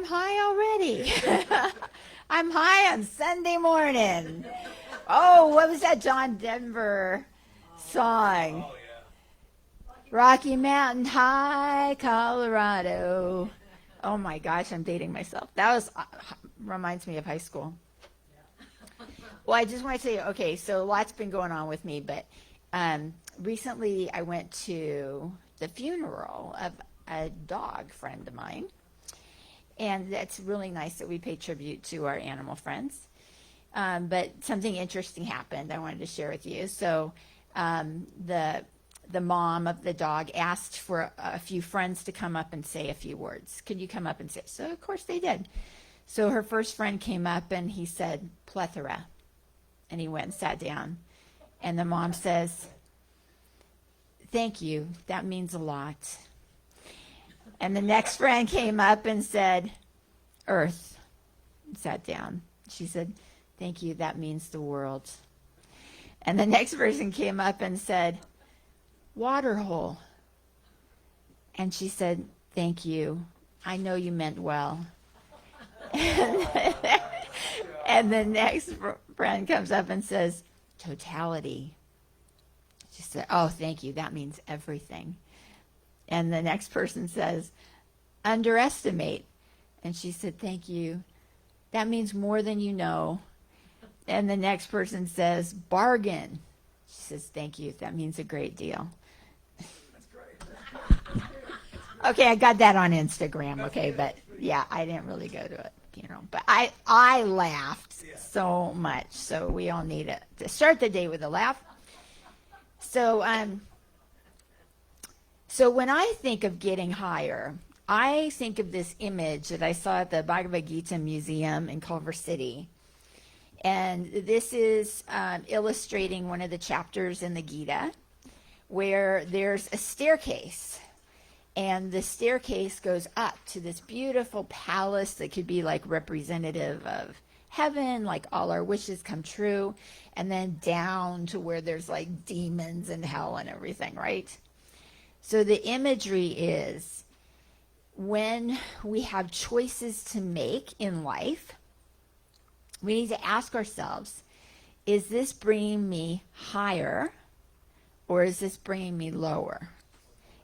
I'm high already. I'm high on Sunday morning. Oh, what was that John Denver song? Oh, yeah. Rocky Mountain High, Colorado. Oh my gosh, I'm dating myself. That was reminds me of high school. Well, I just want to say, okay, so lots been going on with me, but recently I went to the funeral of a dog friend of mine, and that's really nice that we pay tribute to our animal friends. But something interesting happened I wanted to share with you. So the mom of the dog asked for a few friends to come up and say a few words. Could you come up and say? So of course they did. So her first friend came up and he said, plethora. And he went and sat down. And the mom says, thank you. That means a lot. And the next friend came up and said, earth. And sat down. She said, thank you. That means the world. And the next person came up and said, water hole. And she said, thank you. I know you meant well. And the next friend comes up and says, totality. She said, oh, thank you. That means everything. And the next person says, underestimate. And she said, thank you. That means more than you know. And the next person says, bargain. She says, thank you. That means a great deal. That's great. Okay, I got that on Instagram, okay, but yeah, I didn't really go to it, but I laughed so much, so we all need it to start the day with a laugh. So when I think of getting higher, I think of this image that I saw at the Bhagavad Gita Museum in Culver City. And this is illustrating one of the chapters in the Gita where there's a staircase. And the staircase goes up to this beautiful palace that could be like representative of heaven, like all our wishes come true, and then down to where there's like demons and hell and everything, right? So the imagery is when we have choices to make in life, we need to ask ourselves, is this bringing me higher or is this bringing me lower?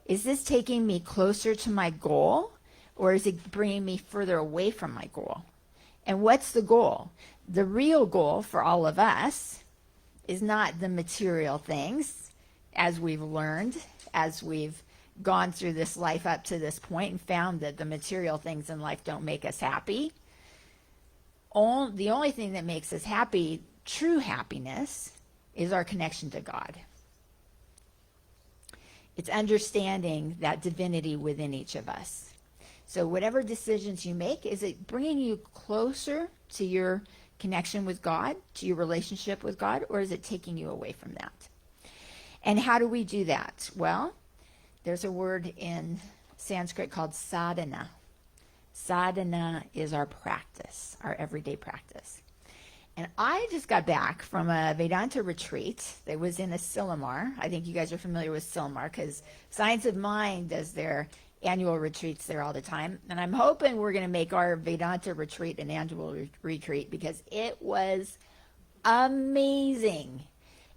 Is this taking me closer to my goal, or is it bringing me further away from my goal? And what's the goal? The real goal for all of us is not the material things, as we've learned, as we've gone through this life up to this point and found that the material things in life don't make us happy. The only thing that makes us happy, true happiness, is our connection to God. It's understanding that divinity within each of us. So whatever decisions you make, is it bringing you closer to your connection with God, to your relationship with God, or is it taking you away from that? And how do we do that? Well, there's a word in Sanskrit called sadhana. Sadhana is our practice, our everyday practice. And I just got back from a Vedanta retreat that was in a Silmar. I think you guys are familiar with Silmar because Science of Mind does their annual retreats there all the time. And I'm hoping we're going to make our Vedanta retreat an annual retreat because it was amazing.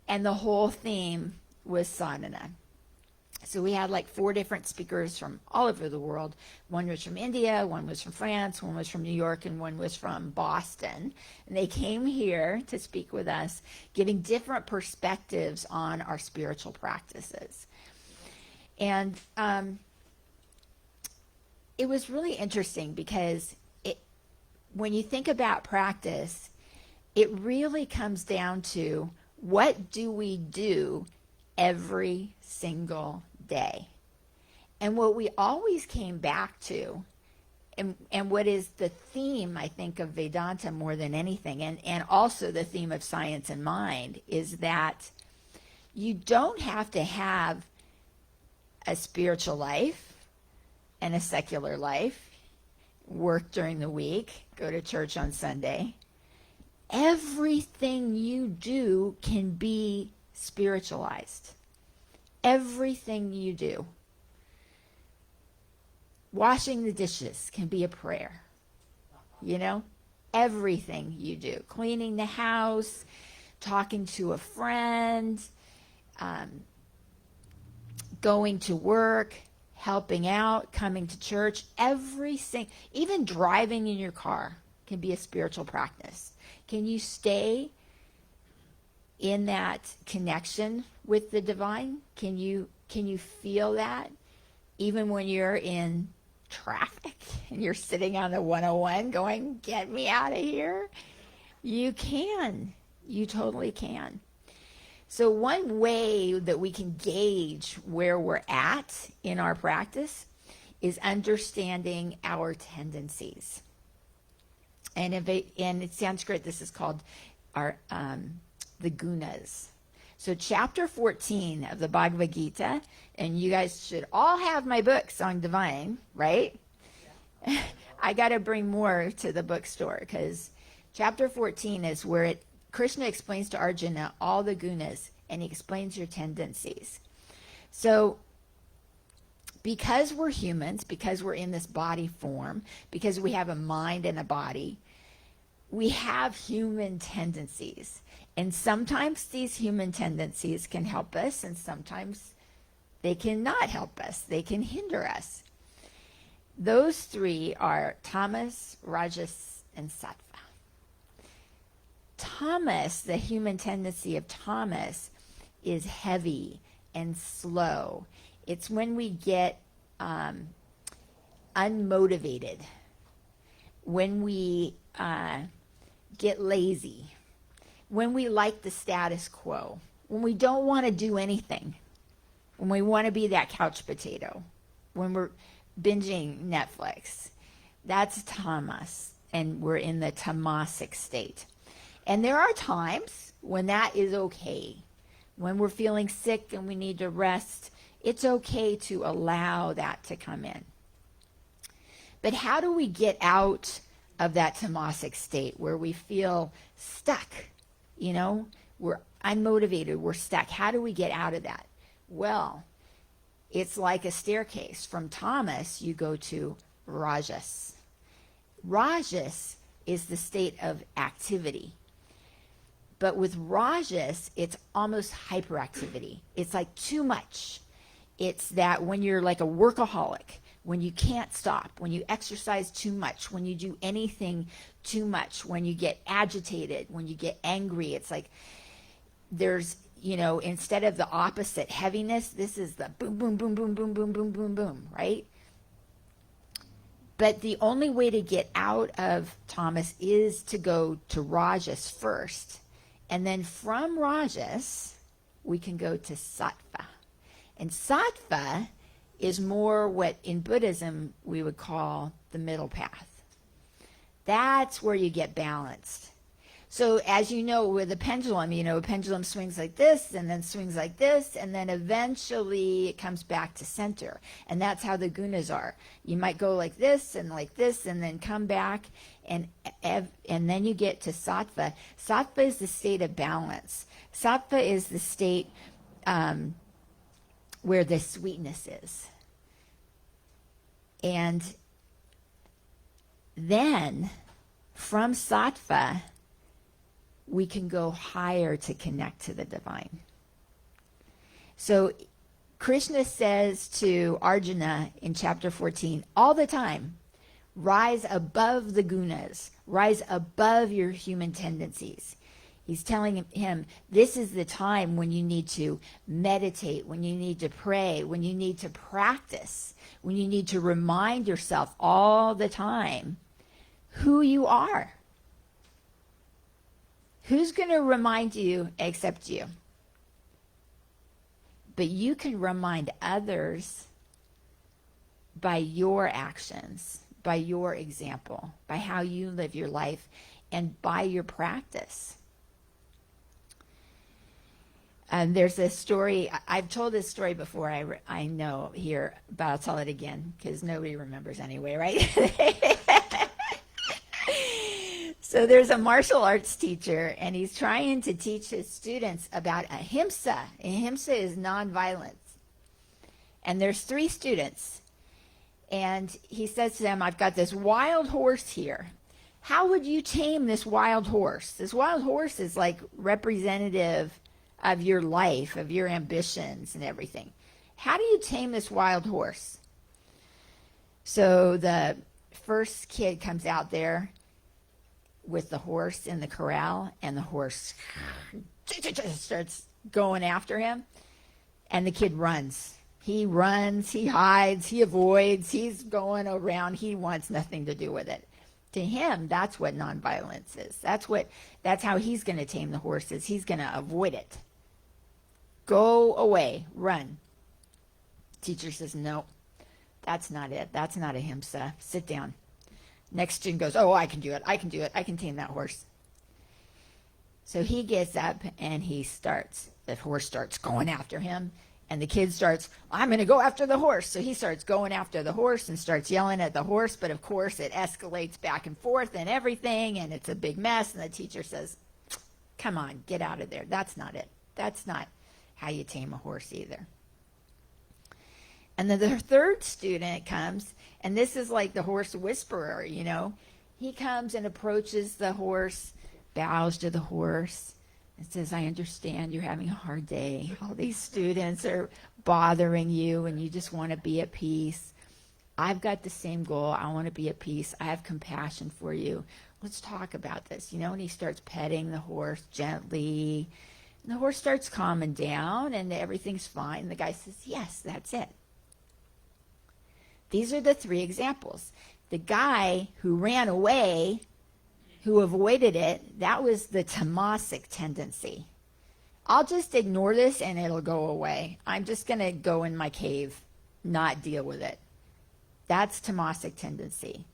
And the whole theme was sadhana. So we had like 4 different speakers from all over the world. One was from India, one was from France, one was from New York, and one was from Boston. And they came here to speak with us, giving different perspectives on our spiritual practices. And it was really interesting because when you think about practice, it really comes down to what do we do every single day. And what we always came back to, and what is the theme, I think, of Vedanta more than anything, and also the theme of Science and Mind, is that you don't have to have a spiritual life and a secular life, work during the week, go to church on Sunday. Everything you do can be spiritualized. Everything you do. Washing the dishes can be a prayer. you know, everything you do, cleaning the house, talking to a friend, going to work, helping out, coming to church, even driving in your car can be a spiritual practice. Can you stay in that connection with the divine? Can you feel that even when you're in traffic and you're sitting on the 101 going, get me out of here? You can. You totally can. So one way that we can gauge where we're at in our practice is understanding our tendencies. And in Sanskrit, this is called the gunas. So chapter 14 of the Bhagavad Gita, and you guys should all have my books on divine, right? Yeah. I got to bring more to the bookstore because chapter 14 is where Krishna explains to Arjuna all the gunas, and he explains your tendencies. So because we're humans, because we're in this body form, because we have a mind and a body, we have human tendencies. And sometimes these human tendencies can help us, and sometimes they cannot help us. They can hinder us. Those three are tamas, rajas, and sattva. Tamas, the human tendency of tamas, is heavy and slow. It's when we get unmotivated, when we get lazy, when we like the status quo, when we don't want to do anything, when we want to be that couch potato, when we're binging Netflix. That's tamas, and we're in the tamasic state. And there are times when that is okay. When we're feeling sick and we need to rest, it's okay to allow that to come in. But how do we get out of that tamasic state where we feel stuck? You know, we're unmotivated, we're stuck. How do we get out of that? Well, it's like a staircase. From tamas, you go to rajas. Rajas is the state of activity. But with rajas, it's almost hyperactivity. It's like too much. It's that when you're like a workaholic, when you can't stop, when you exercise too much, when you do anything too much, when you get agitated, when you get angry, it's like there's, you know, instead of the opposite heaviness, this is the boom, boom, boom, boom, boom, boom, boom, boom, boom, right? But the only way to get out of tamas is to go to rajas first. And then from rajas, we can go to sattva. And sattva is more what in Buddhism we would call the middle path. That's where you get balanced. So as you know, with a pendulum, you know, a pendulum swings like this and then swings like this, and then eventually it comes back to center. And that's how the gunas are. You might go like this and then come back, and then you get to sattva. Sattva is the state of balance. Sattva is the state where the sweetness is. And then from sattva, we can go higher to connect to the divine. So Krishna says to Arjuna in chapter 14 all the time, rise above the gunas, rise above your human tendencies. He's telling him this is the time when you need to meditate, when you need to pray, when you need to practice, when you need to remind yourself all the time who you are. Who's going to remind you except you? But you can remind others by your actions, by your example, by how you live your life, and by your practice. And there's a story, I've told this story before, I know here, but I'll tell it again because nobody remembers anyway, right? So there's a martial arts teacher, and he's trying to teach his students about ahimsa. Ahimsa is nonviolence. And there's 3 students. And he says to them, I've got this wild horse here. How would you tame this wild horse? This wild horse is like representative of your life, of your ambitions and everything. How do you tame this wild horse? So the first kid comes out there with the horse in the corral, and the horse starts going after him, and the kid runs. He runs, he hides, he avoids, he's going around. He wants nothing to do with it. To him, that's what nonviolence is. That's how he's going to tame the horses. He's going to avoid it. Go away, run. Teacher says, no, that's not it. That's not a himsa. Sit down. Next student goes, oh, I can do it. I can do it. I can tame that horse. So he gets up and the horse starts going after him. And the kid starts, I'm going to go after the horse. So he starts going after the horse and starts yelling at the horse. But of course, it escalates back and forth and everything. And it's a big mess. And the teacher says, come on, get out of there. That's not it. That's not how you tame a horse either. And then the third student comes, and this is like the horse whisperer, you know. He comes and approaches the horse, bows to the horse, and says, I understand you're having a hard day. All these students are bothering you, and you just want to be at peace. I've got the same goal. I want to be at peace. I have compassion for you. Let's talk about this, you know. And he starts petting the horse gently. And the horse starts calming down, and everything's fine. The guy says, yes, that's it. These are the three examples. The guy who ran away, who avoided it, that was the tamasic tendency. I'll just ignore this and it'll go away. I'm just going to go in my cave, not deal with it. That's tamasic tendency.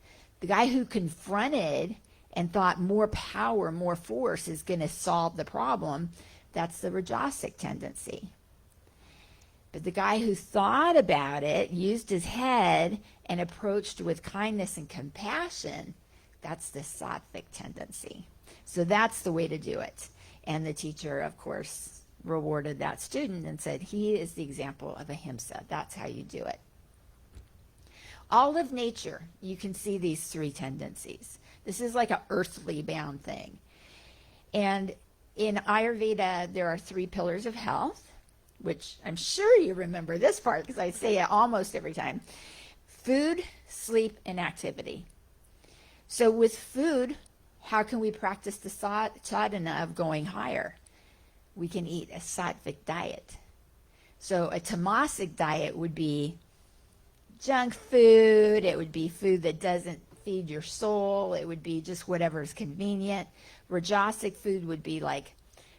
The guy who confronted and thought more power, more force is going to solve the problem, that's the rajasic tendency. But the guy who thought about it, used his head, and approached with kindness and compassion, that's the sattvic tendency. So that's the way to do it. And the teacher, of course, rewarded that student and said, he is the example of ahimsa. That's how you do it. All of nature, you can see these three tendencies. This is like an earthly bound thing. And in Ayurveda, there are 3 pillars of health, which I'm sure you remember this part because I say it almost every time. Food, sleep, and activity. So with food, how can we practice the sadhana of going higher? We can eat a sattvic diet. So a tamasic diet would be junk food. It would be food that doesn't feed your soul. It would be just whatever is convenient. Rajasic food would be like,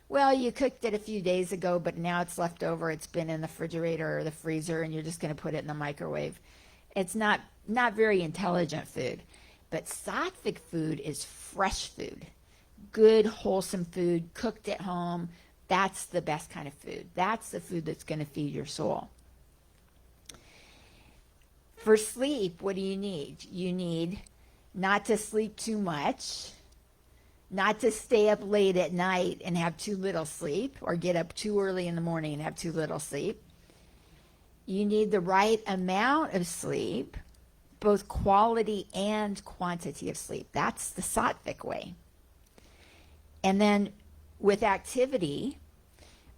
well, you cooked it a few days ago, but now it's left over. It's been in the refrigerator or the freezer, and you're just going to put it in the microwave. It's not very intelligent food. But sattvic food is fresh food, good, wholesome food, cooked at home. That's the best kind of food. That's the food that's going to feed your soul. For sleep, what do you need? You need not to sleep too much, not to stay up late at night and have too little sleep, or get up too early in the morning and have too little sleep. You need the right amount of sleep, both quality and quantity of sleep. That's the sattvic way. And then with activity,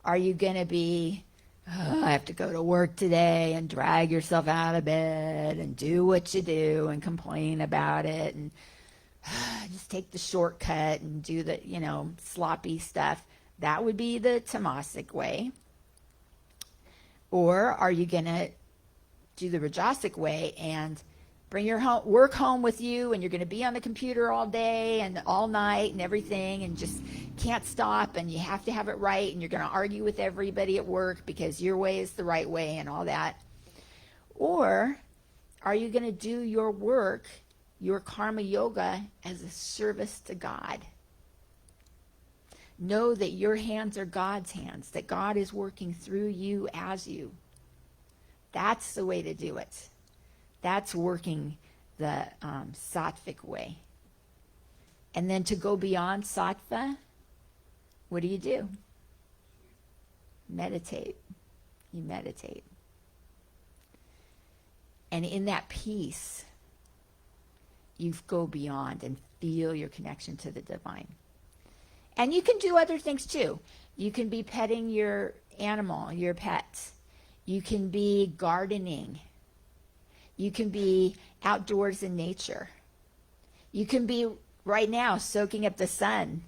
are you going to be, I have to go to work today, and drag yourself out of bed and do what you do and complain about it and just take the shortcut and do the, sloppy stuff? That would be the tamasic way. Or are you going to do the rajasic way and bring your work home with you, and you're going to be on the computer all day and all night and everything, and just can't stop, and you have to have it right, and you're going to argue with everybody at work because your way is the right way and all that? Or are you going to do your work, your karma yoga, as a service to God? Know that your hands are God's hands, that God is working through you as you. That's the way to do it. That's working the sattvic way. And then to go beyond sattva, what do? Meditate. You meditate. And in that peace, you go beyond and feel your connection to the divine. And you can do other things too. You can be petting your animal, your pet. You can be gardening. You can be outdoors in nature. You can be right now soaking up the sun.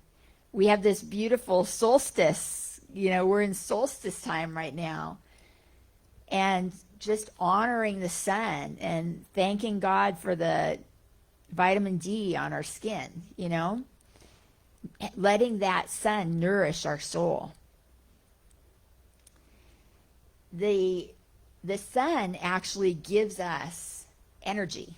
We have this beautiful solstice. We're in solstice time right now. And just honoring the sun and thanking God for the vitamin D on our skin, letting that sun nourish our soul. The sun actually gives us energy.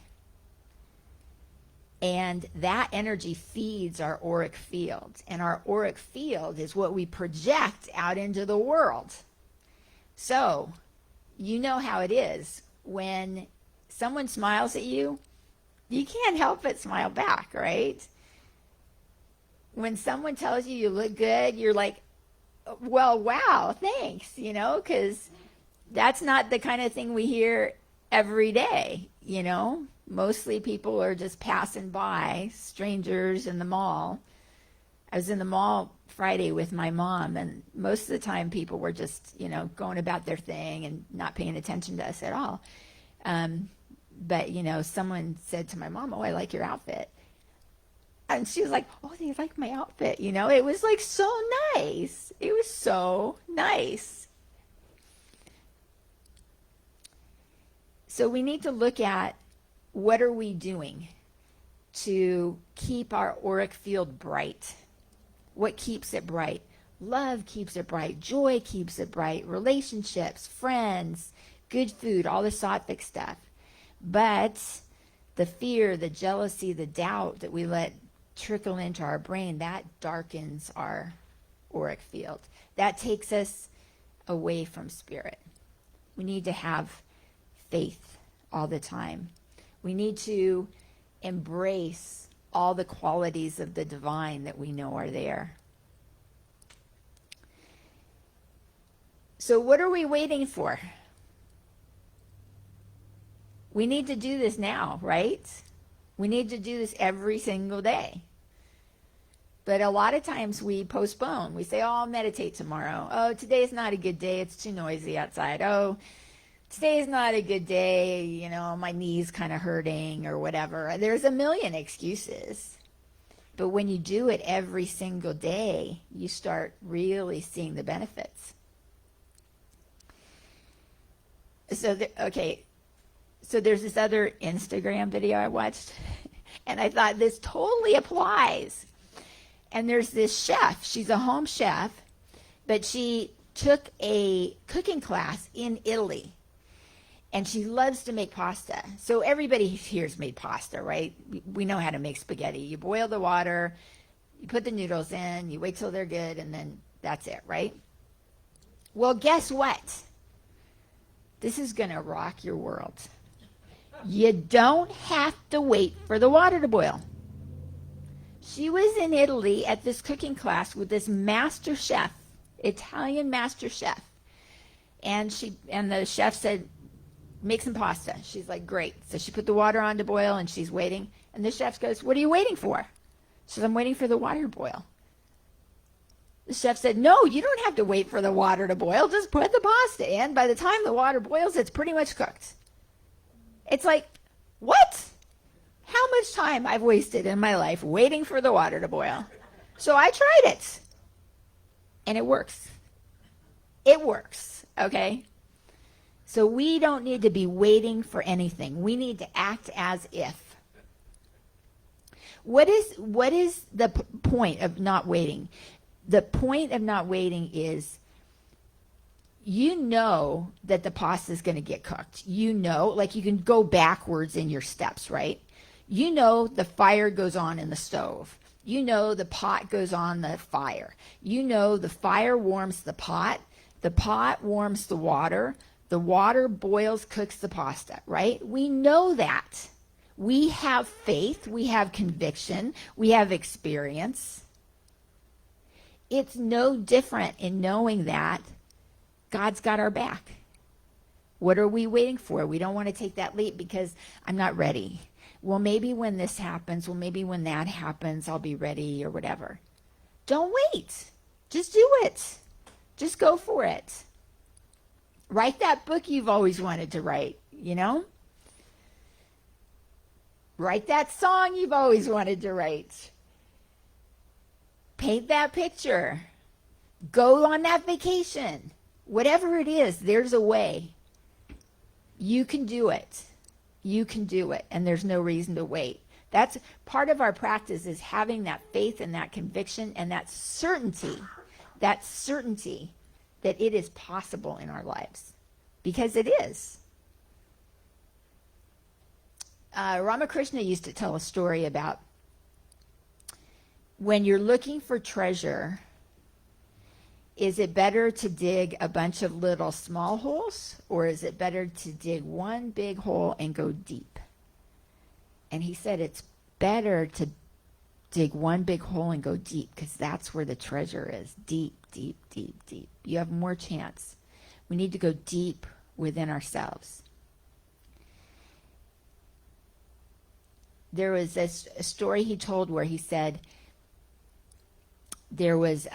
And that energy feeds our auric field. And our auric field is what we project out into the world. So, you know how it is. When someone smiles at you, you can't help but smile back, right? When someone tells you you look good, you're like, well, wow, thanks, because that's not the kind of thing we hear every day, Mostly people are just passing by, strangers in the mall. I was in the mall Friday with my mom, and most of the time people were just, going about their thing and not paying attention to us at all. But, someone said to my mom, "Oh, I like your outfit." And she was like, "Oh, they like my outfit." It was like so nice. It was so nice. So we need to look at what are we doing to keep our auric field bright. What keeps it bright? Love keeps it bright. Joy keeps it bright. Relationships, friends, good food, all the sattvic stuff. But the fear, the jealousy, the doubt that we let trickle into our brain, that darkens our auric field. That takes us away from spirit. We need to have faith all the time. We need to embrace all the qualities of the divine that we know are there. So what are we waiting for? We need to do this now, right? We need to do this every single day. But a lot of times we postpone. We say, "Oh, I'll meditate tomorrow. Oh, today's not a good day. It's too noisy outside. Oh, today's not a good day. My knee's kind of hurting," or whatever. There's a million excuses. But when you do it every single day, you start really seeing the benefits. So there's this other Instagram video I watched, and I thought this totally applies. And there's this chef. She's a home chef, but she took a cooking class in Italy. And she loves to make pasta. So everybody here's made pasta, right? We know how to make spaghetti. You boil the water, you put the noodles in, you wait till they're good, and then that's it, right? Well, guess what? This is going to rock your world. You don't have to wait for the water to boil. She was in Italy at this cooking class with this master chef, Italian master chef. And the chef said, "Make some pasta." She's like, "Great." So she put the water on to boil, and she's waiting. And the chef goes, "What are you waiting for?" She says, "I'm waiting for the water to boil." The chef said, "No, you don't have to wait for the water to boil. Just put the pasta in. By the time the water boils, it's pretty much cooked." It's like, what? How much time I've wasted in my life waiting for the water to boil. So I tried it. And it works. It works, okay? So we don't need to be waiting for anything. We need to act as if. What is the point of not waiting? The point of not waiting is you know that the pasta is going to get cooked. Like you can go backwards in your steps, right? You know the fire goes on in the stove. You know the pot goes on the fire. You know the fire warms the pot warms the water boils, cooks the pasta, right? We know that. We have faith, we have conviction, we have experience. It's no different in knowing that God's got our back. What are we waiting for? We don't want to take that leap because I'm not ready. well, maybe when this happens, well, maybe when that happens, I'll be ready or whatever. Don't wait. Just do it. Just go for it. Write that book you've always wanted to write, you know? Write that song you've always wanted to write. Paint that picture. Go on that vacation. Whatever it is, there's a way. You can do it. You can do it, and there's no reason to wait. That's part of our practice, is having that faith and that conviction and that certainty that it is possible in our lives, because it is. Ramakrishna used to tell a story about when you're looking for treasure, is it better to dig a bunch of little small holes, or is it better to dig one big hole and go deep? And he said it's better to dig one big hole and go deep, because that's where the treasure is. Deep, deep, deep, deep. You have more chance. We need to go deep within ourselves. There was a story he told where he said there was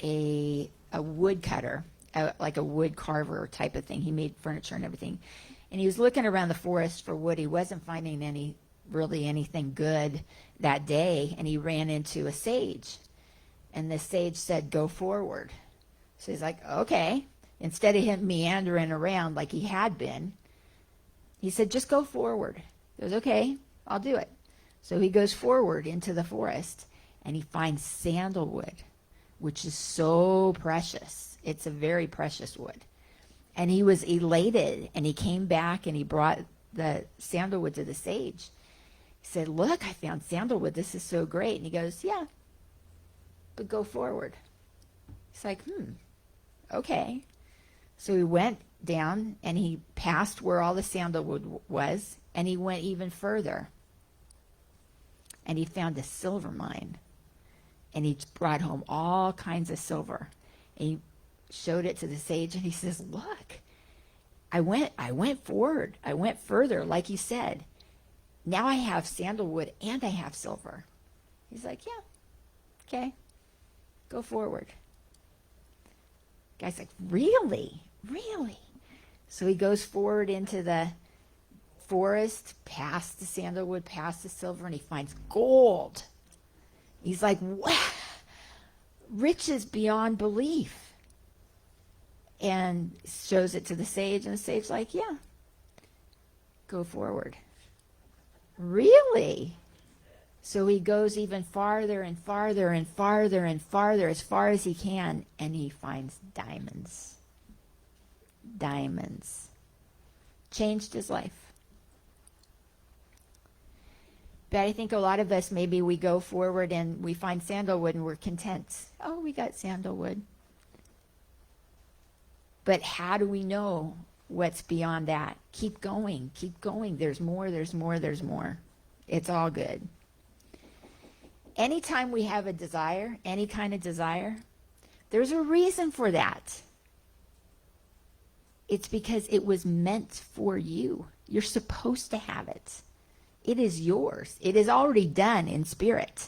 a woodcutter, like a wood carver type of thing. He made furniture and everything. And he was looking around the forest for wood. He wasn't finding anything good that day. And he ran into a sage. And the sage said, go forward. So he's like, okay. Instead of him meandering around like he had been, he said, just go forward. He goes, okay, I'll do it. So he goes forward into the forest, and he finds sandalwood, which is so precious. It's a very precious wood. And he was elated, and he came back and he brought the sandalwood to the sage. He said, look, I found sandalwood. This is so great. And he goes, yeah, but go forward. He's like, okay. So he went down and he passed where all the sandalwood was, and he went even further. And he found a silver mine. And he brought home all kinds of silver. And he showed it to the sage, and he says, look, I went forward. I went further, like you said. Now I have sandalwood and I have silver. He's like, yeah, okay, go forward. Guy's like, really? Really? So he goes forward into the forest, past the sandalwood, past the silver, and he finds gold. He's like, wow, riches beyond belief. And shows it to the sage, and the sage's like, yeah, go forward. Really? So he goes even farther and farther and farther and farther, as far as he can, and he finds diamonds. Diamonds. Changed his life. But I think a lot of us, maybe we go forward and we find sandalwood and we're content. Oh, we got sandalwood. But how do we know what's beyond that? Keep going, keep going. There's more, there's more, there's more. It's all good. Anytime we have a desire, any kind of desire, there's a reason for that. It's because it was meant for you. You're supposed to have it. It is yours. It is already done in spirit.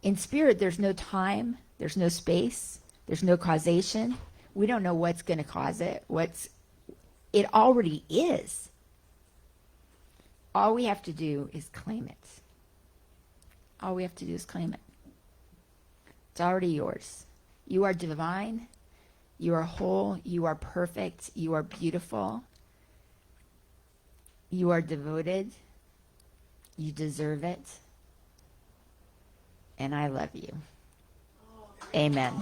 In spirit, there's no time, there's no space, there's no causation. We don't know what's going to cause it. It already is. All we have to do is claim it. All we have to do is claim it. It's already yours. You are divine. You are whole. You are perfect. You are beautiful. You are devoted. You deserve it. And I love you. Amen.